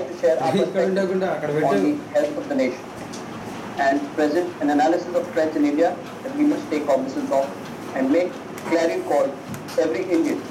like to share our perspective on the health of the nation and present an analysis of trends in India that we must take cognizance of and make clarion call every Indian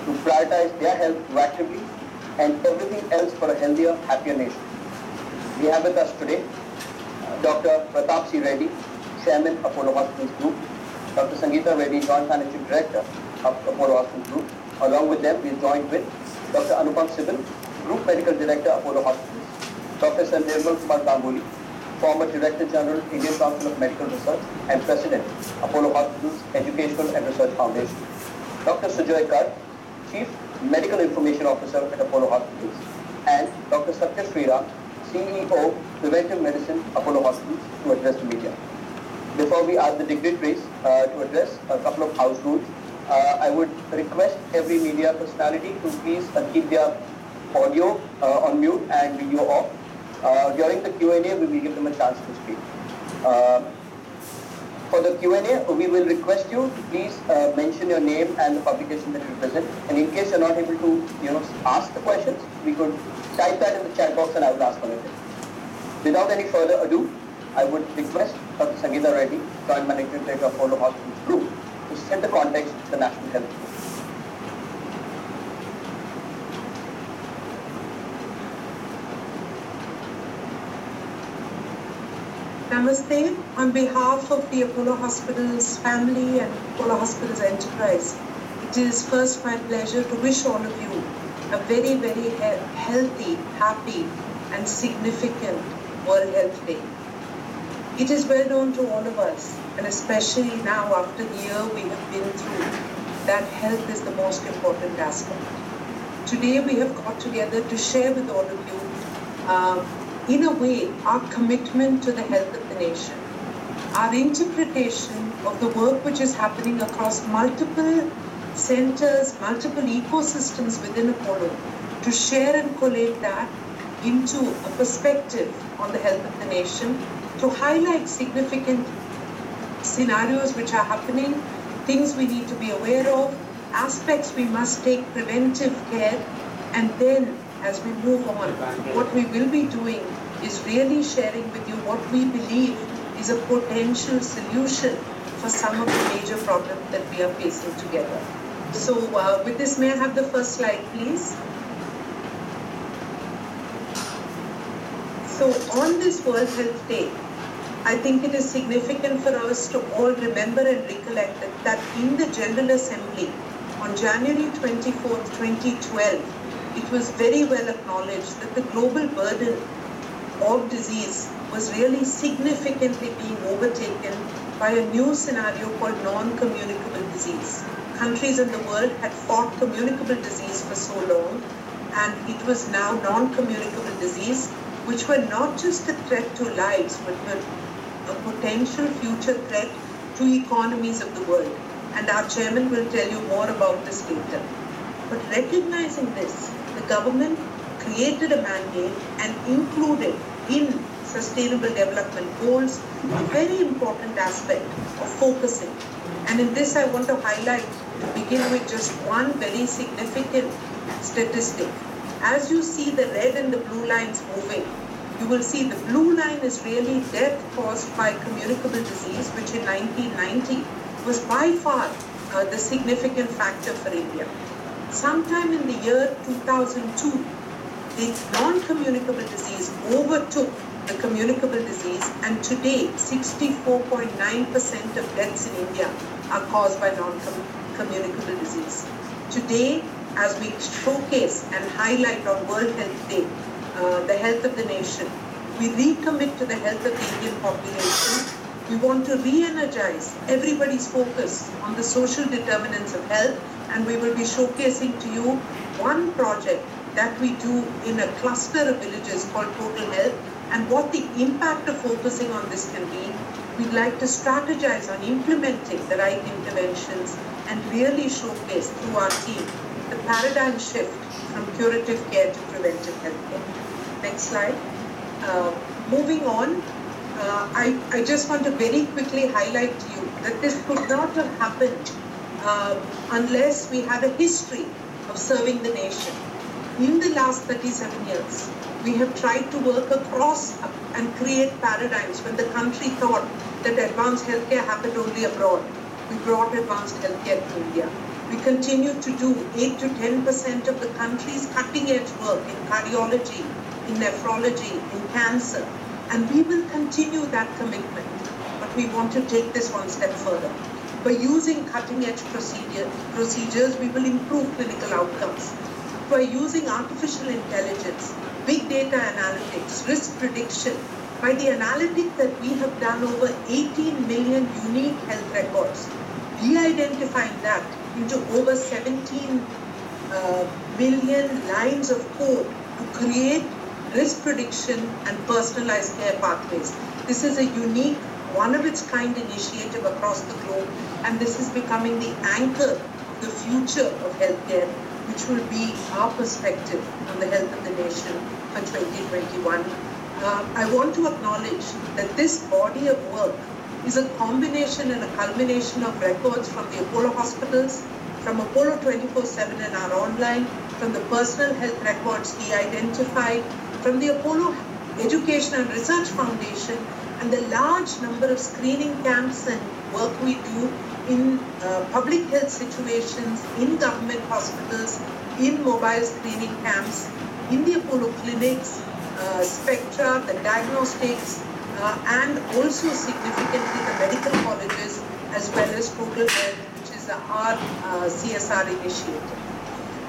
to prioritize their health proactively and everything else for a healthier, happier nation. We have with us today Dr. Pratap C. Reddy, Chairman, Apollo Hospitals Group, Dr. Sangeeta Reddy, Joint Managing Director of Apollo Hospitals Group. Along with them, we are joined with Dr. Anupam Sibal, Group Medical Director, Apollo Hospitals, Professor Nirmal Kumar Ganguly, former Director General, Indian Council of Medical Research and President, Apollo Hospitals Educational and Research Foundation, Dr. Sujoy Kar, Chief Medical Information Officer at Apollo Hospitals, and Dr. Satya Sriram, CEO, Preventive Medicine, Apollo Hospitals, to address the media. Before we ask the dignitaries to address a couple of house rules, I would request every media personality to please keep their audio on mute and video off. During the Q&A, we will give them a chance to speak. For the Q&A, we will request you to please mention your name and the publication that you represent. And in case you're not able to, ask the questions, we could type that in the chat box and I will ask on it. Without any further ado, I would request Dr. Sangeeta Reddy, Joint Managing Director of Apollo Hospitals Group, to set the context of the national health. Namaste. On behalf of the Apollo Hospitals family and Apollo Hospitals enterprise, it is first my pleasure to wish all of you a very, very healthy, happy and significant World Health Day. It is well known to all of us, and especially now after the year we have been through, that health is the most important aspect. Today we have got together to share with all of you, in a way, our commitment to the health of the nation, our interpretation of the work which is happening across multiple centers, multiple ecosystems within Apollo, to share and collate that into a perspective on the health of the nation, to highlight significant scenarios which are happening, things we need to be aware of, aspects we must take preventive care, and then as we move on, what we will be doing is really sharing with you what we believe is a potential solution for some of the major problems that we are facing together. So with this, may I have the first slide, please? So on this World Health Day, I think it is significant for us to all remember and recollect that in the General Assembly on January 24th, 2012, it was very well acknowledged that the global burden of disease was really significantly being overtaken by a new scenario called non-communicable disease. Countries in the world had fought communicable disease for so long, and it was now non-communicable disease, which were not just a threat to lives, but were a potential future threat to economies of the world. And our chairman will tell you more about this later. But recognizing this, the government created a mandate and included in Sustainable Development Goals a very important aspect of focusing. And in this, I want to highlight, to begin with, just one very significant statistic. As you see the red and the blue lines moving, you will see the blue line is really death caused by communicable disease, which in 1990 was by far the significant factor for India. Sometime in the year 2002, the non-communicable disease overtook the communicable disease, and today 64.9% of deaths in India are caused by non-communicable disease. Today, as we showcase and highlight on World Health Day, the health of the nation, we recommit to the health of the Indian population. We want to re-energize everybody's focus on the social determinants of health, and we will be showcasing to you one project that we do in a cluster of villages called Total Health, and what the impact of focusing on this can be. We'd like to strategize on implementing the right interventions and really showcase through our team the paradigm shift from curative care to preventive health care. Next slide. Moving on, I just want to very quickly highlight to you that this could not have happened unless we had a history of serving the nation. in the last 37 years, we have tried to work across and create paradigms. When the country thought that advanced healthcare happened only abroad, we brought advanced healthcare to India. We continue to do 8 to 10% of the country's cutting-edge work in cardiology, in nephrology, in cancer, and we will continue that commitment. But we want to take this one step further. By using cutting-edge procedures, we will improve clinical outcomes. By using artificial intelligence, big data analytics, risk prediction, by the analytic that we have done over 18 million unique health records, de-identifying that into over 17 million lines of code to create risk prediction and personalized care pathways. This is a unique, one-of-its-kind initiative across the globe, and this is becoming the anchor of the future of healthcare, which will be our perspective on the health of the nation for 2021. I want to acknowledge that this body of work is a combination and a culmination of records from the Apollo hospitals, from Apollo 24/7 and our online, from the personal health records de-identified, from the Apollo Education and Research Foundation, and the large number of screening camps and work we do in public health situations, in government hospitals, in mobile screening camps, in the Apollo clinics, Spectra, the diagnostics, and also significantly the medical colleges, as well as Total Health, which is our CSR initiative.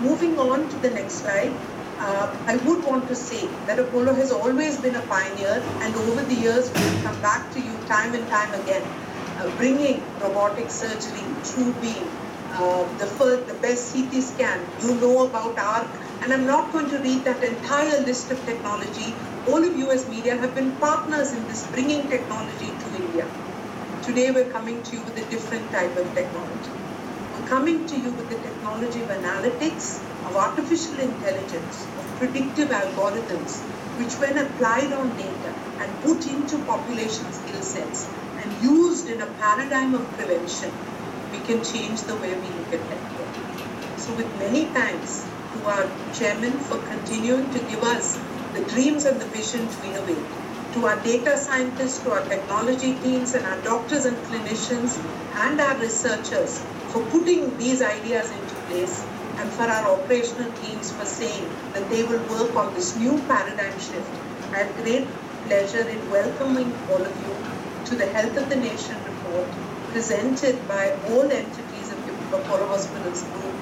Moving on to the next slide, I would want to say that Apollo has always been a pioneer, and over the years we will come back to you time and time again, bringing robotic surgery, TrueBeam, the best CT scan. You know about ARC, and I'm not going to read that entire list of technology. All of you as media have been partners in this bringing technology to India. Today we're coming to you with a different type of technology. We're coming to you with the technology of analytics, of artificial intelligence, of predictive algorithms, which when applied on data and put into population skill sets and used in a paradigm of prevention, we can change the way we look at healthcare. So with many thanks to our chairman for continuing to give us the dreams and the vision to innovate, to our data scientists, to our technology teams, and our doctors and clinicians, and our researchers for putting these ideas into place, and for our operational teams for saying that they will work on this new paradigm shift. I have great pleasure in welcoming all of you to the Health of the Nation report presented by all entities of the Apollo Hospitals Group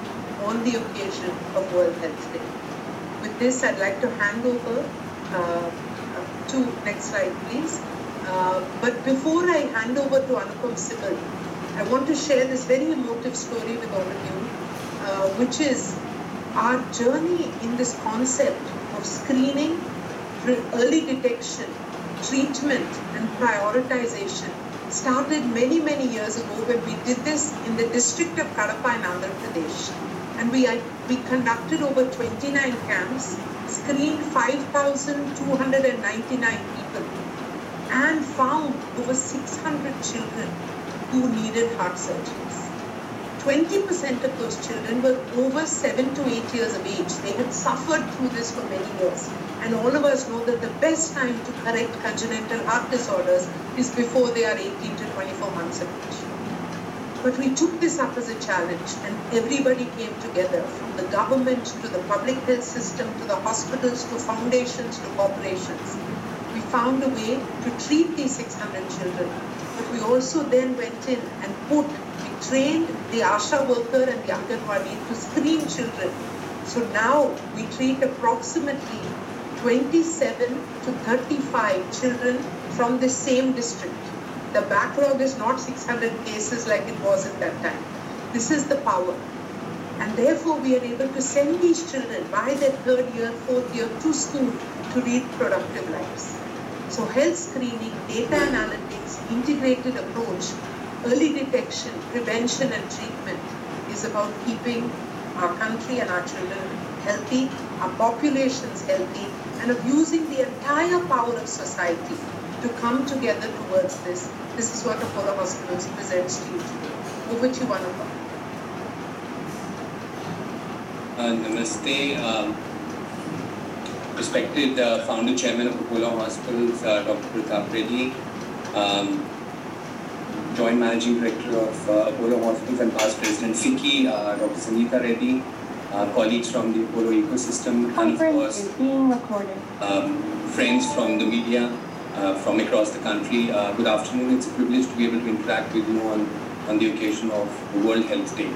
on the occasion of World Health Day. With this, I'd like to hand over to next slide, please. But before I hand over to Anupam Sibal, I want to share this very emotive story with all of you, which is our journey in this concept of screening, early detection, treatment, and prioritization started many, many years ago when we did this in the district of Kadapa in Andhra Pradesh. And we conducted over 29 camps, screened 5,299 people, and found over 600 children who needed heart surgeries. 20% of those children were over 7 to 8 years of age. They had suffered through this for many years. And all of us know that the best time to correct congenital heart disorders is before they are 18 to 24 months of age. But we took this up as a challenge, and everybody came together, from the government to the public health system, to the hospitals, to foundations, to corporations. We found a way to treat these 600 children, but we also then went in and we trained the ASHA worker and the Anganwadi to screen children. So now we treat approximately 27 to 35 children from the same district. The backlog is not 600 cases like it was at that time. This is the power. And therefore we are able to send these children by their 3rd year, 4th year to school to lead productive lives. So health screening, data analytics, integrated approach, early detection, prevention and treatment is about keeping our country and our children healthy, our populations healthy, and of using the entire power of society to come together towards this. This is what Apollo Hospitals presents to you today. Over to you, Anupam. Namaste. respected founder chairman of Apollo Hospitals, Dr. Pratap Reddy, joint managing director of Apollo Hospitals and past president FICCI, Dr. Sangeeta Reddy, colleagues from the Apollo ecosystem, and of course, is being recorded. Friends from the media from across the country. Good afternoon. It's a privilege to be able to interact with you on the occasion of the World Health Day.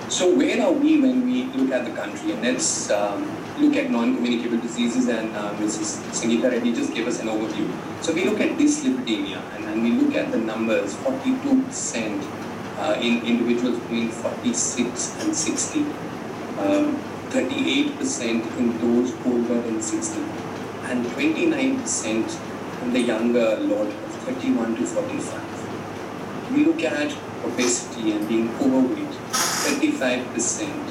So where are we when we look at the country? And let's look at non-communicable diseases, and Mrs. Sangeeta Reddy just gave us an overview. So we look at dyslipidemia, and we look at the numbers, 42% in individuals between 46 and 60, 38% in those older than 60, and 29% in the younger lot of 31 to 45. We look at obesity and being overweight, 35%,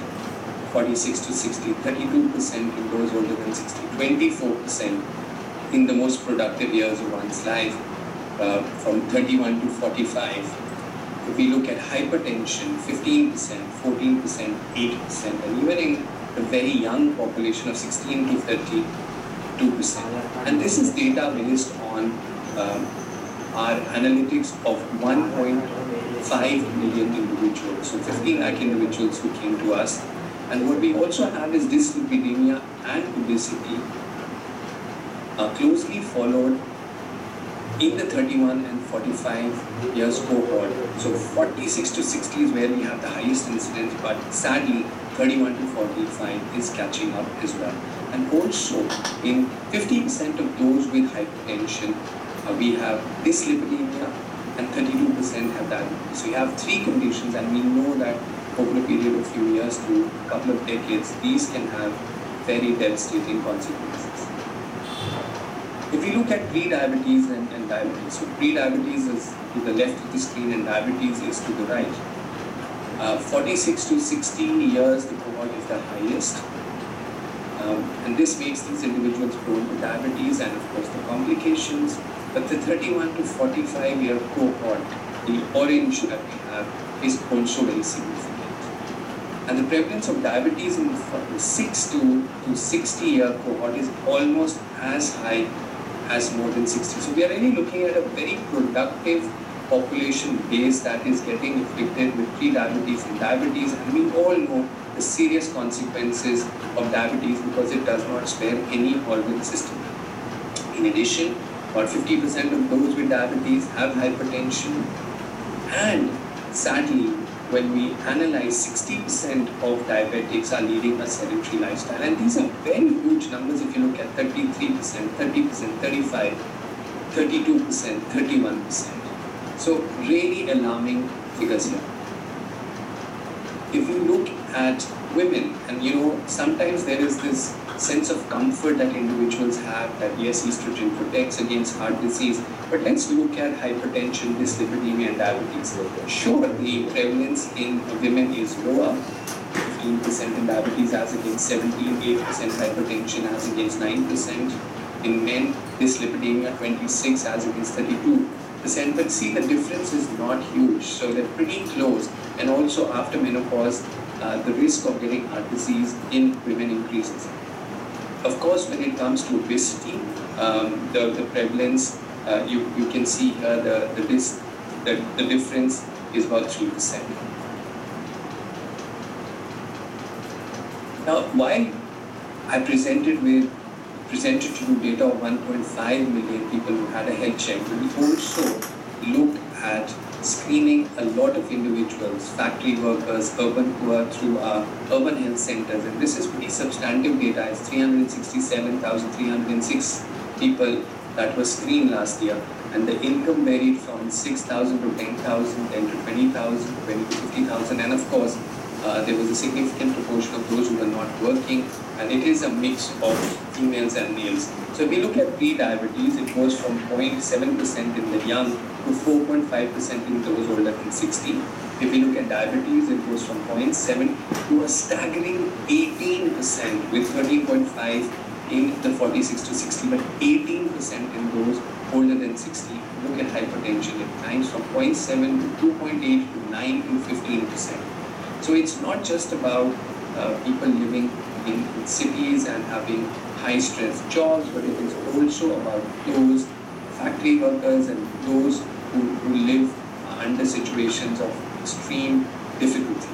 46 to 60, 32% in those older than 60, 24% in the most productive years of one's life, from 31 to 45. If we look at hypertension, 15%, 14%, 8%, and even in the very young population of 16 to 32%. And this is data based on our analytics of 1.5 million individuals, so 15 lakh individuals who came to us. And what we also have is dyslipidemia and obesity are closely followed in the 31 and 45 years cohort. So 46 to 60 is where we have the highest incidence, but sadly 31 to 45 is catching up as well. And also in 50% of those with hypertension, we have dyslipidemia and 32% have diabetes. So we have three conditions, and we know that over a period of few years to a couple of decades, these can have very devastating consequences. If we look at pre-diabetes and diabetes, so pre-diabetes is to the left of the screen and diabetes is to the right. 46 to 60 years, the cohort is the highest. And this makes these individuals prone to diabetes and of course the complications. But the 31 to 45 year cohort, the orange that we have, is also very significant. And the prevalence of diabetes in the 6 to 60 year cohort is almost as high as more than 60. So we are really looking at a very productive population base that is getting afflicted with pre-diabetes and diabetes, and we all know the serious consequences of diabetes because it does not spare any organ system. In addition, about 50% of those with diabetes have hypertension, and sadly, when we analyze, 60% of diabetics are leading a sedentary lifestyle, and these are very huge numbers if you look at 33%, 30%, 35%, 32%, 31%. So really alarming figures here. If you look at women, and sometimes there is this sense of comfort that individuals have that yes, estrogen protects against heart disease, but let's look at hypertension, dyslipidemia and diabetes. Sure, the prevalence in women is lower, 15% in diabetes as against 17, 8% hypertension as against 9%. In men, dyslipidemia 26 as against 32%. But see, the difference is not huge, so they're pretty close. And also after menopause, the risk of getting heart disease in women increases. Of course, when it comes to obesity, the prevalence, you can see here the difference is about 3%. Now, while I presented to you data of 1.5 million people who had a health check, we also looked at screening a lot of individuals, factory workers, urban poor through our urban health centers, and this is pretty substantive data. It's 367,306 people that were screened last year, and the income varied from 6,000 to 10,000, then to 20,000, 20 to 50,000, and of course there was a significant proportion of those who were not working, and it is a mix of females and males. So if we look at pre-diabetes, it goes from 0.7% in the young to 4.5% in those older than 60. If we look at diabetes, it goes from 0.7 to a staggering 18%, with 13.5 in the 46 to 60, but 18% in those older than 60. Look at hypertension, it climbs from 0.7 to 2.8 to 9 to 15%. So it's not just about people living in cities and having high-stress jobs, but it is also about those factory workers and those who live under situations of extreme difficulty.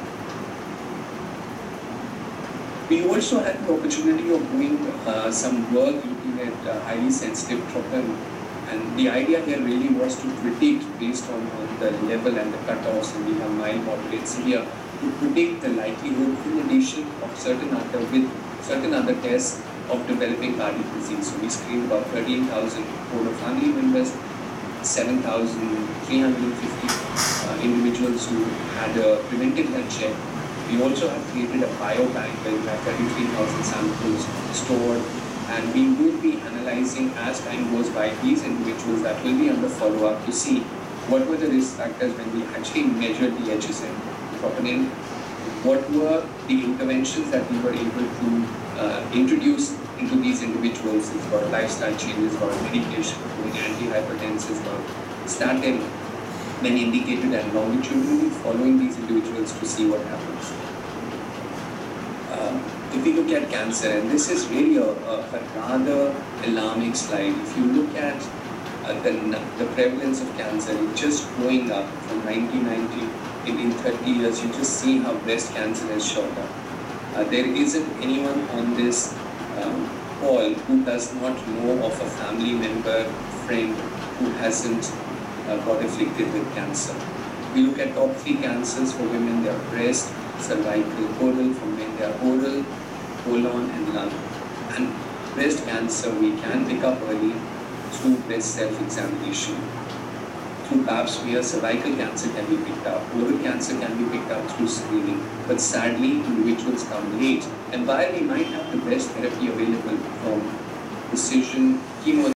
We also had the opportunity of doing some work looking at highly sensitive children, and the idea here really was to predict, based on the level and the cutoffs, and we have mild, moderate, severe, to predict the likelihood, in addition of certain other tests, of developing cardiac disease. So we screened about 13,000 older family members, 7,350 individuals who had a preventive health check. We also have created a biobank where we have 33,000 samples stored, and we will be analyzing as time goes by these individuals that will be under follow-up to see what were the risk factors when we actually measured the HSM troponin, what were the interventions that we were able to introduce into these individuals. It's about lifestyle changes, about medication, antihypertensives, about statin, when indicated, and longitudinally following these individuals to see what happens. If we look at cancer, and this is really a rather alarming slide. If you look at the prevalence of cancer, it's just growing up from 1990. In 30 years, you just see how breast cancer has shot up. There isn't anyone on this call who does not know of a family member, friend who hasn't got afflicted with cancer. We look at top 3 cancers for women. They are breast, cervical, oral. For men, they are oral, colon, and lung. And breast cancer we can pick up early through breast self-examination. Through pap smear, cervical cancer can be picked up. Oral cancer can be picked up through screening. But sadly, individuals come late. And while we might have the best therapy available, from precision chemotherapy